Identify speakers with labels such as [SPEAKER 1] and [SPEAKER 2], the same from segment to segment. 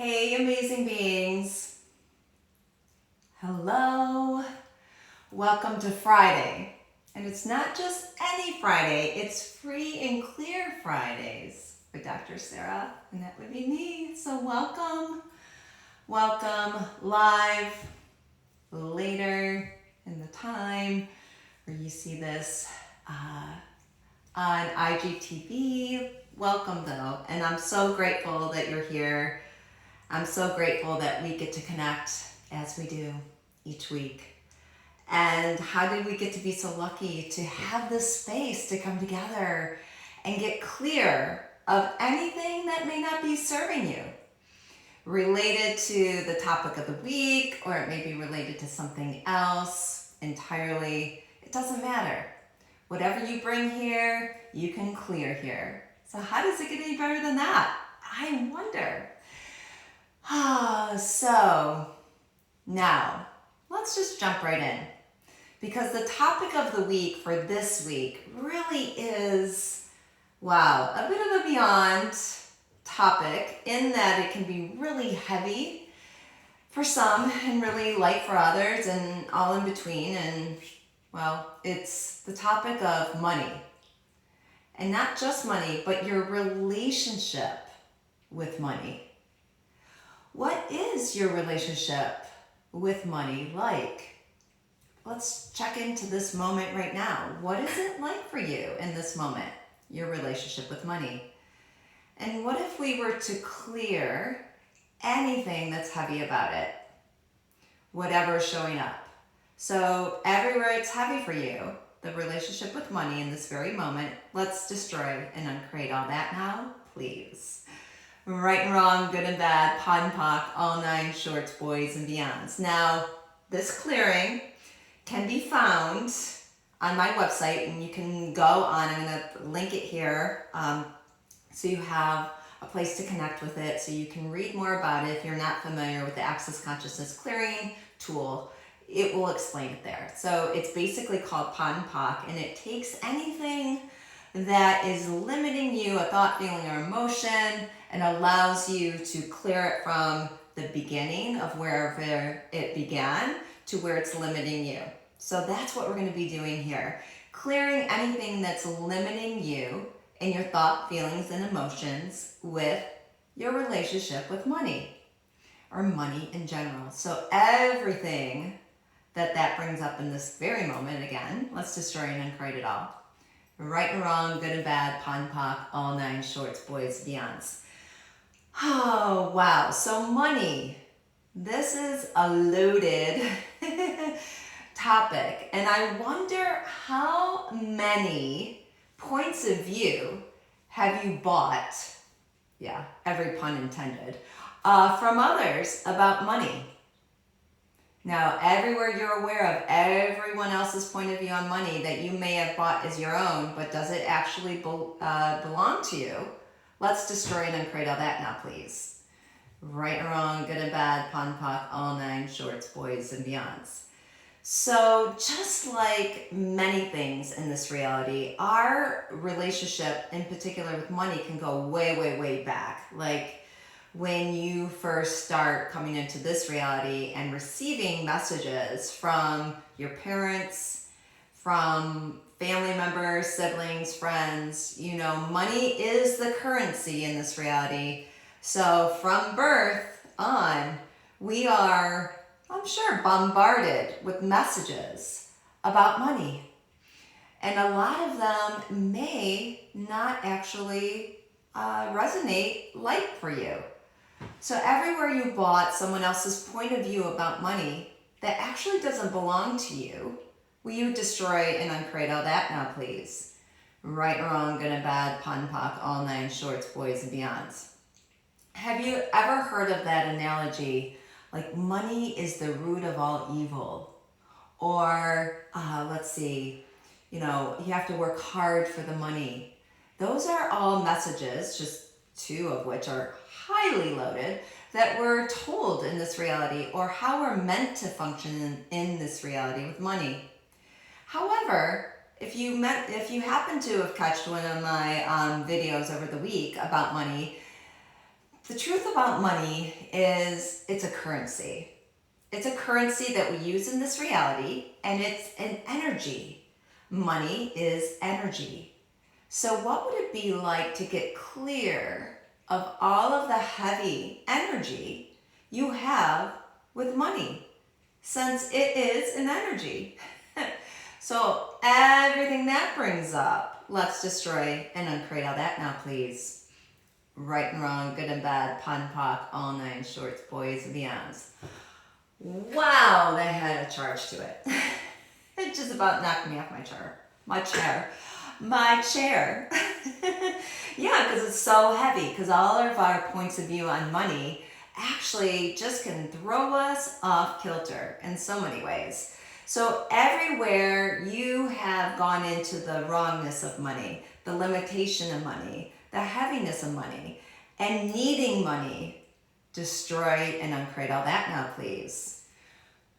[SPEAKER 1] Hey, amazing beings. Hello. Welcome to Friday. And it's not just any Friday, it's Free and Clear Fridays with Dr. Sarah, and that would be me. So welcome. Welcome live, later in the time where you see this on IGTV. Welcome though, and I'm so grateful that you're here. I'm so grateful that we get to connect as we do each week. And how did we get to be so lucky to have this space to come together and get clear of anything that may not be serving you, related to the topic of the week, or it may be related to something else entirely. It doesn't matter. Whatever you bring here, you can clear here. So how does it get any better than that? I wonder. So now let's just jump right in, because the topic of the week for this week really is, wow, a bit of a beyond topic in that it can be really heavy for some and really light for others and all in between. And well, it's the topic of money, and not just money, but your relationship with money. What is your relationship with money like? Let's check into this moment right now. What is it like for you in this moment, your relationship with money? And what if we were to clear anything that's heavy about it? Whatever's showing up. So everywhere it's heavy for you, the relationship with money in this very moment, let's destroy and uncreate all that now, please. Right and wrong, good and bad, POD and POC, all nine shorts, boys and beyonds. Now, this clearing can be found on my website, and you can go on, I'm going to link it here, so you have a place to connect with it, so you can read more about it. If you're not familiar with the Access Consciousness Clearing tool, it will explain it there. So it's basically called POD and POC, and it takes anything that is limiting you, a thought, feeling, or emotion, and allows you to clear it from the beginning of wherever it began to where it's limiting you. So that's what we're going to be doing here. Clearing anything that's limiting you in your thought, feelings, and emotions with your relationship with money, or money in general. So everything that brings up in this very moment, again, let's destroy and uncreate it all. Right and wrong, good and bad, POD and POC, all nine shorts, boys, beyonds. Oh, wow. So money, this is a loaded topic. And I wonder how many points of view have you bought, yeah, every pun intended, from others about money. Now, everywhere you're aware of everyone else's point of view on money that you may have bought as your own, but does it actually belong to you? Let's destroy and uncreate all that now, please. Right and wrong, good and bad, POD and POC, all nine shorts, boys and beyonds. So just like many things in this reality, our relationship in particular with money can go way, way, way back. Like when you first start coming into this reality and receiving messages from your parents, from family members, siblings, friends, you know, money is the currency in this reality. So from birth on, we are, I'm sure, bombarded with messages about money. And a lot of them may not actually resonate light for you. So everywhere you bought someone else's point of view about money that actually doesn't belong to you, will you destroy and uncreate all that now, please? Right or wrong, good and bad, POD and POC, all nine shorts, boys and beyonds. Have you ever heard of that analogy, like money is the root of all evil? Or, let's see, you know, you have to work hard for the money. Those are all messages, just two of which are highly loaded, that we're told in this reality, or how we're meant to function in this reality with money. However, if you happen to have catched one of my videos over the week about money, The truth about money is it's a currency. It's a currency that we use in this reality, and it's an energy. Money is energy. So, what would it be like to get clear of all of the heavy energy you have with money, since it is an energy? So, everything that brings up, let's destroy and uncreate all that now, please. Right and wrong, good and bad, pon pock, all nine shorts, boys and beyonds. Wow, that had a charge to it. It just about knocked me off my chair. My chair. Yeah, because it's so heavy, because all of our points of view on money actually just can throw us off kilter in so many ways. So everywhere you have gone into the wrongness of money, the limitation of money, the heaviness of money, and needing money, destroy and uncreate all that now, please.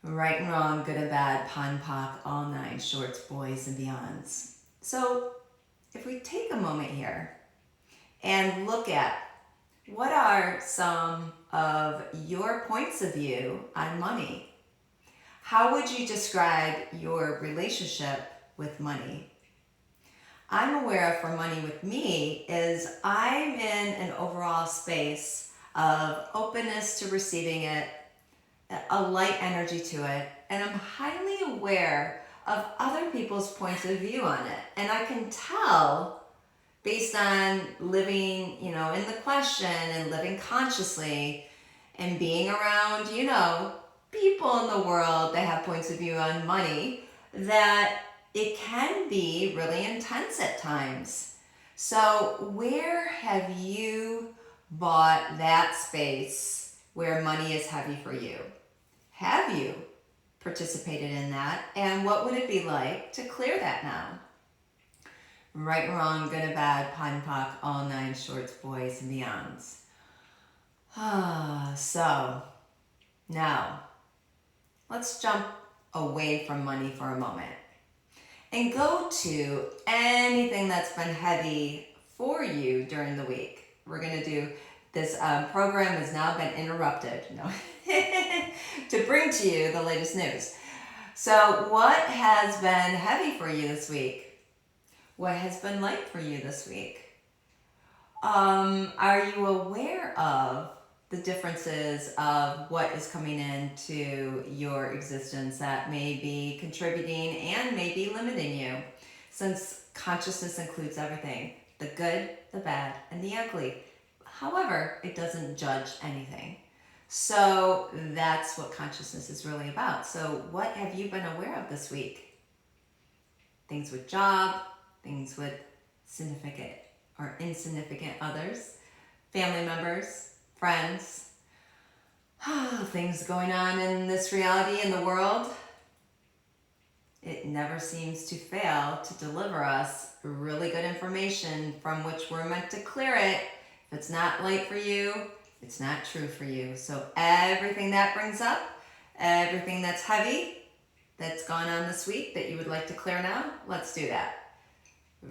[SPEAKER 1] Right and wrong, good and bad, pon pock, all nine shorts, boys and beyonds. So if we take a moment here and look at what are some of your points of view on money, how would you describe your relationship with money? I'm aware of for money with me is I'm in an overall space of openness to receiving it, a light energy to it, and I'm highly aware of other people's points of view on it. And I can tell based on living, in the question and living consciously and being around, people in the world that have points of view on money, that it can be really intense at times. So where have you bought that space where money is heavy for you? Have you participated in that? And what would it be like to clear that now? Right and wrong, good and bad, pon pock, all nine shorts, boys and beyonds. So now let's jump away from money for a moment and go to anything that's been heavy for you during the week. We're going to do this program has now been interrupted to bring to you the latest news. So what has been heavy for you this week? What has been light for you this week? Are you aware of the differences of what is coming into your existence that may be contributing and may be limiting you? Since consciousness includes everything, the good, the bad, and the ugly. However, it doesn't judge anything. So that's what consciousness is really about. So what have you been aware of this week? Things with job, things with significant or insignificant others, family members, friends, things going on in this reality in the world. It never seems to fail to deliver us really good information from which we're meant to clear it. If it's not light for you, it's not true for you. So everything that brings up, everything that's heavy, that's gone on this week that you would like to clear now, let's do that.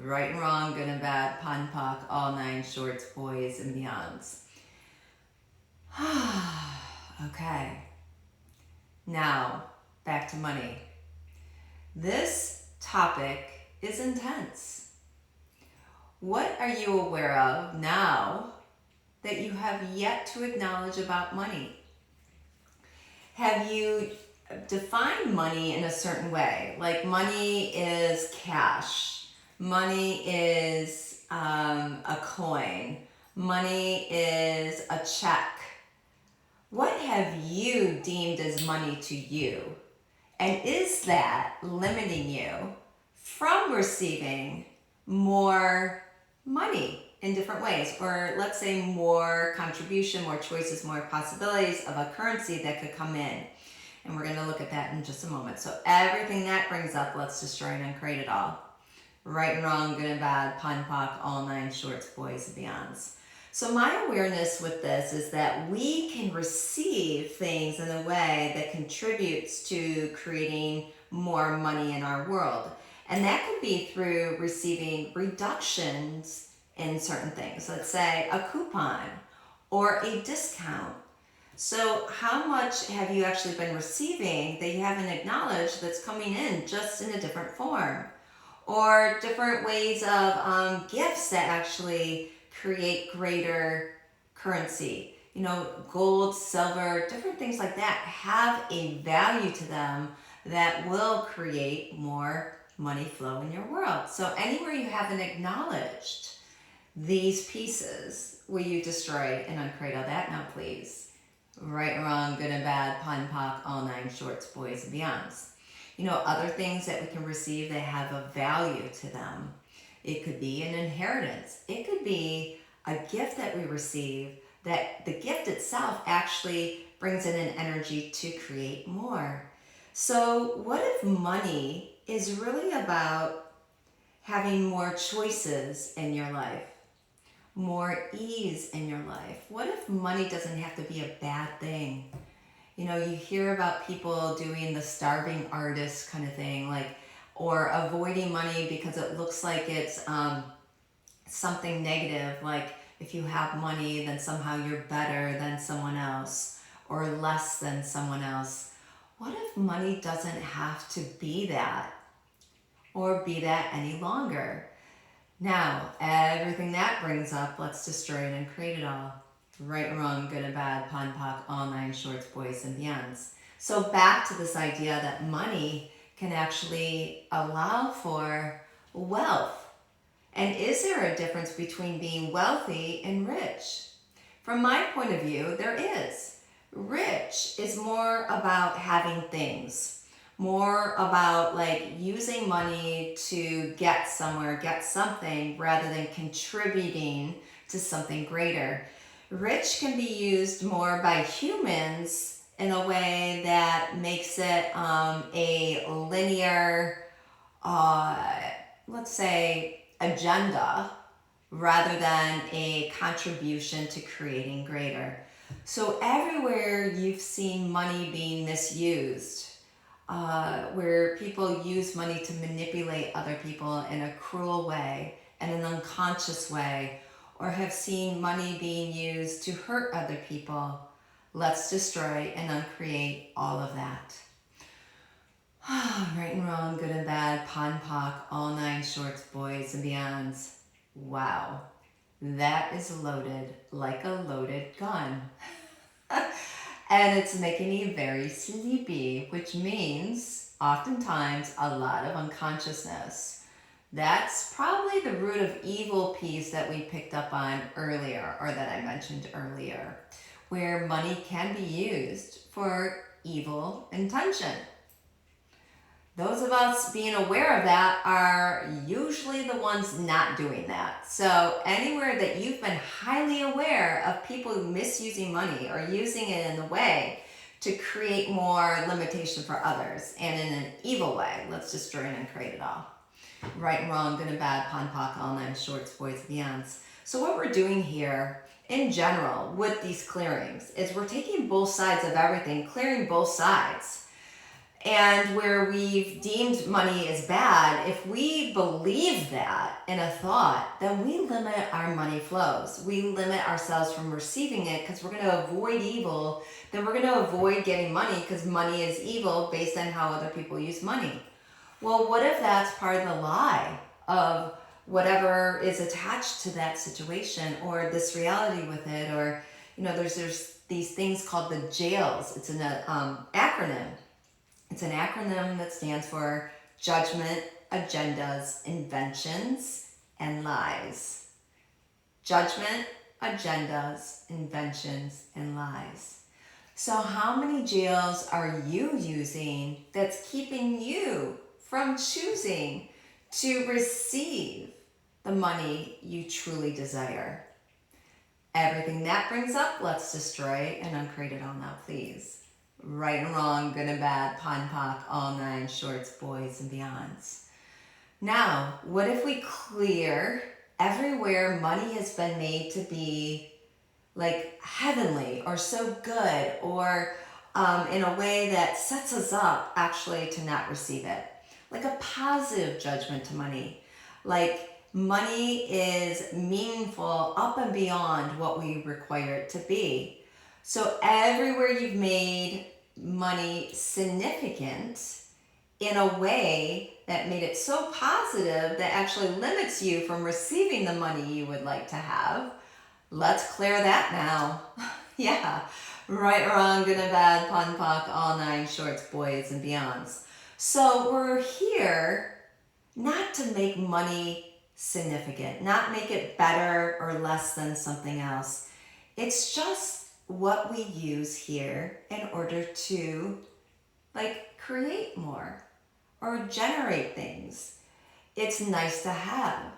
[SPEAKER 1] Right and wrong, good and bad, pon pock, all nine shorts, boys and beyonds. Okay. Now, back to money. This topic is intense. What are you aware of now that you have yet to acknowledge about money? Have you defined money in a certain way? Like money is cash. Money is a coin. Money is a check. What have you deemed as money to you? And is that limiting you from receiving more money in different ways? Or let's say more contribution, more choices, more possibilities of a currency that could come in. And we're going to look at that in just a moment. So everything that brings up, let's destroy and uncreate it all. Right and wrong, good and bad, pon pock, all nine shorts, boys and beyonds. So my awareness with this is that we can receive things in a way that contributes to creating more money in our world. And that could be through receiving reductions in certain things. Let's say a coupon or a discount. So how much have you actually been receiving that you haven't acknowledged that's coming in just in a different form? Or different ways of gifts that actually create greater currency. You know, gold, silver, different things like that have a value to them that will create more money flow in your world. So anywhere you haven't acknowledged these pieces, will you destroy and uncreate all that now, please? Right and wrong, good and bad, pun, pock, all nine shorts, boys and beyonds. You know, other things that we can receive that have a value to them. It could be an inheritance. It could be a gift that we receive that the gift itself actually brings in an energy to create more. So what if money is really about having more choices in your life, more ease in your life? What if money doesn't have to be a bad thing? You know, you hear about people doing the starving artist kind of thing, like, or avoiding money because it looks like it's something negative, like if you have money, then somehow you're better than someone else or less than someone else. What if money doesn't have to be that or be that any longer? Now, everything that brings up, let's destroy it and create it all. Right and wrong, good and bad, pun, pock, all nine shorts, boys and beyonds. So back to this idea that money can actually allow for wealth. And is there a difference between being wealthy and rich? From my point of view, there is. Rich is more about having things, more about like using money to get somewhere, get something, rather than contributing to something greater. Rich can be used more by humans in a way that makes it a linear, let's say, agenda rather than a contribution to creating greater. So everywhere you've seen money being misused, where people use money to manipulate other people in a cruel way, in an unconscious way, or have seen money being used to hurt other people, let's destroy and uncreate all of that. Right and wrong, good and bad, pon pock, all nine shorts, boys and beyonds. Wow, that is loaded like a loaded gun. And it's making me very sleepy, which means oftentimes a lot of unconsciousness. That's probably the root of evil piece that we picked up on earlier, or that I mentioned earlier, where money can be used for evil intention. Those of us being aware of that are usually the ones not doing that. So anywhere that you've been highly aware of people misusing money or using it in a way to create more limitation for others and in an evil way, let's destroy and create it all. Right and wrong, good and bad, pon pock, all nine shorts, boys and beyonds. So what we're doing here in general with these clearings is we're taking both sides of everything, clearing both sides. And where we've deemed money as bad, if we believe that in a thought, then we limit our money flows. We limit ourselves from receiving it because we're going to avoid evil. Then we're going to avoid getting money because money is evil based on how other people use money. Well, what if that's part of the lie of whatever is attached to that situation or this reality with it? Or, you know, there's these things called the jails. It's an acronym. It's an acronym that stands for judgment, agendas, inventions, and lies. Judgment, agendas, inventions, and lies. So how many jails are you using that's keeping you from choosing to receive the money you truly desire? Everything that brings up, let's destroy and uncreate it all now, please. Right and wrong, good and bad, pon pock, all nine shorts, boys and beyonds. Now, what if we clear everywhere money has been made to be like heavenly or so good or in a way that sets us up actually to not receive it? Like a positive judgment to money. Like money is meaningful up and beyond what we require it to be. So everywhere you've made money significant in a way that made it so positive that actually limits you from receiving the money you would like to have, let's clear that now. Yeah, right, wrong, good and bad, pun, puck, all nine shorts, boys and beyonds. So we're here not to make money significant, not make it better or less than something else. It's just what we use here in order to create more or generate things. It's nice to have.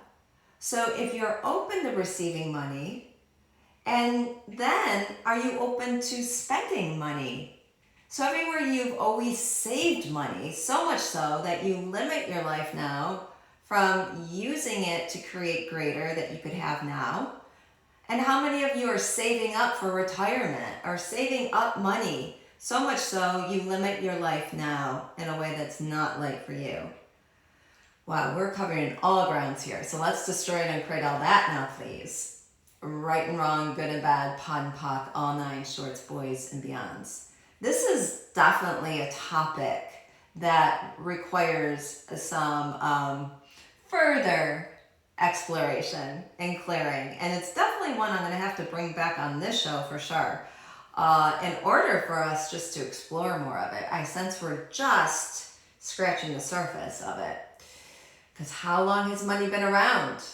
[SPEAKER 1] So if you're open to receiving money, and then are you open to spending money? So everywhere you've always saved money, so much so that you limit your life now from using it to create greater that you could have now. And how many of you are saving up for retirement or saving up money, so much so you limit your life now in a way that's not right for you? Wow, we're covering all grounds here. So let's destroy and uncreate all that now, please. Right and wrong, good and bad, pod and pock, all nine shorts, boys and beyonds. This is definitely a topic that requires some further exploration and clearing. And it's definitely one I'm going to have to bring back on this show for sure. In order for us just to explore more of it. I sense we're just scratching the surface of it. Because how long has money been around?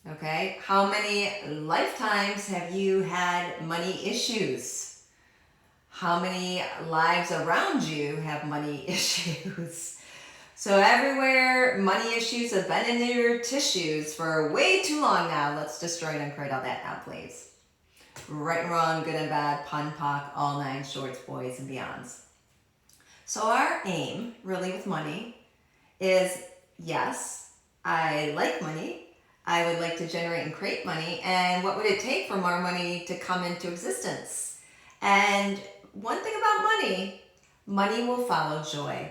[SPEAKER 1] Okay, how many lifetimes have you had money issues? How many lives around you have money issues? So everywhere money issues have been in your tissues for way too long now. Let's destroy and uncreate all that now, please. Right and wrong, good and bad, pun, pock, all nine shorts, boys and beyonds. So our aim, really, with money is, yes, I like money. I would like to generate and create money. And what would it take for more money to come into existence? And one thing about money, money will follow joy.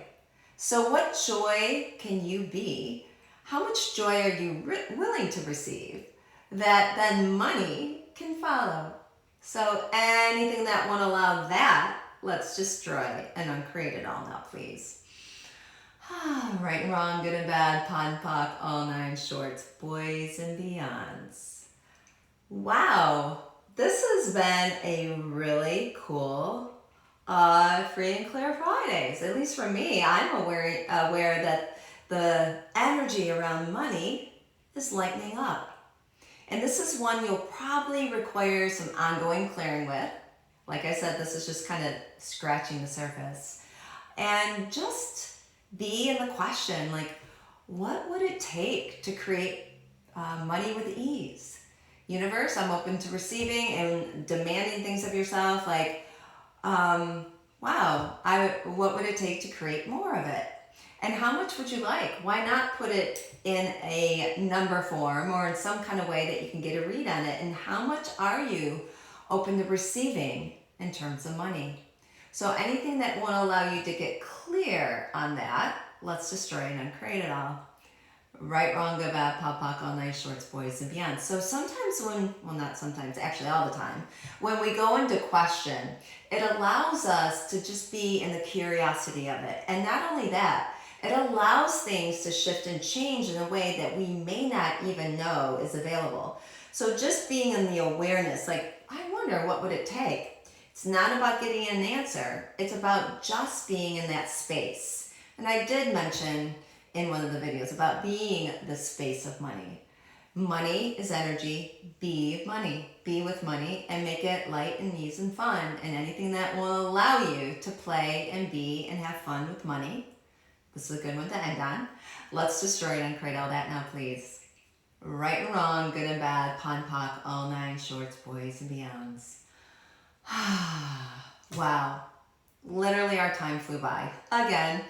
[SPEAKER 1] So what joy can you be? How much joy are you willing to receive that then money can follow? So anything that won't allow that, let's destroy and uncreate it all now, please. Right and wrong, good and bad, pon, pock, all nine shorts, boys and beyonds. Wow, this has been a really cool Free and Clear Fridays. At least for me, I'm aware that the energy around money is lightening up. And this is one you'll probably require some ongoing clearing with. Like I said, this is just kind of scratching the surface. And just be in the question, what would it take to create money with ease? Universe, I'm open to receiving and demanding things of yourself. What would it take to create more of it? And how much would you like? Why not put it in a number form or in some kind of way that you can get a read on it? And how much are you open to receiving in terms of money? So anything that won't allow you to get clear on that, let's destroy and uncreate it all. Right, wrong, good, bad, pop, pock, all night shorts, boys and beyond. So sometimes not sometimes, actually all the time, when we go into question, it allows us to just be in the curiosity of it. And not only that, it allows things to shift and change in a way that we may not even know is available. So just being in the awareness, I wonder what would it take? It's not about getting an answer. It's about just being in that space. And I did mention in one of the videos about being the space of money. Money is energy. Be money. Be with money and make it light and ease and fun. And anything that will allow you to play and be and have fun with money. This is a good one to end on. Let's destroy and uncreate all that now, please. Right and wrong, good and bad, pon, pock, all nine shorts, boys and beyonds. Wow. Literally our time flew by. Again.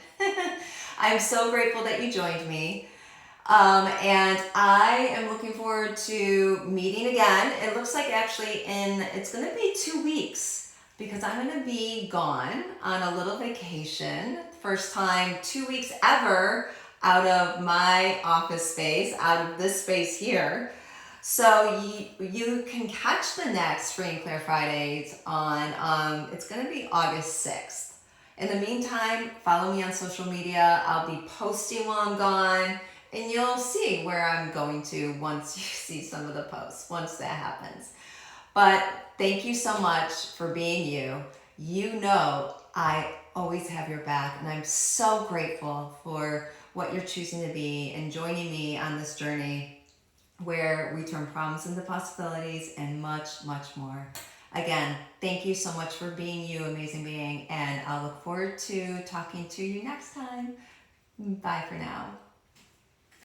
[SPEAKER 1] I'm so grateful that you joined me. And I am looking forward to meeting again. It looks like actually it's going to be 2 weeks because I'm going to be gone on a little vacation. First time 2 weeks ever out of my office space, out of this space here. So you can catch the next Free and Clear Fridays on, it's going to be August 6th. In the meantime, follow me on social media. I'll be posting while I'm gone, and you'll see where I'm going to once you see some of the posts, once that happens. But thank you so much for being you. You know I always have your back, and I'm so grateful for what you're choosing to be and joining me on this journey where we turn problems into possibilities and much, much more. Again, thank you so much for being you, amazing being, and I'll look forward to talking to you next time. Bye for now.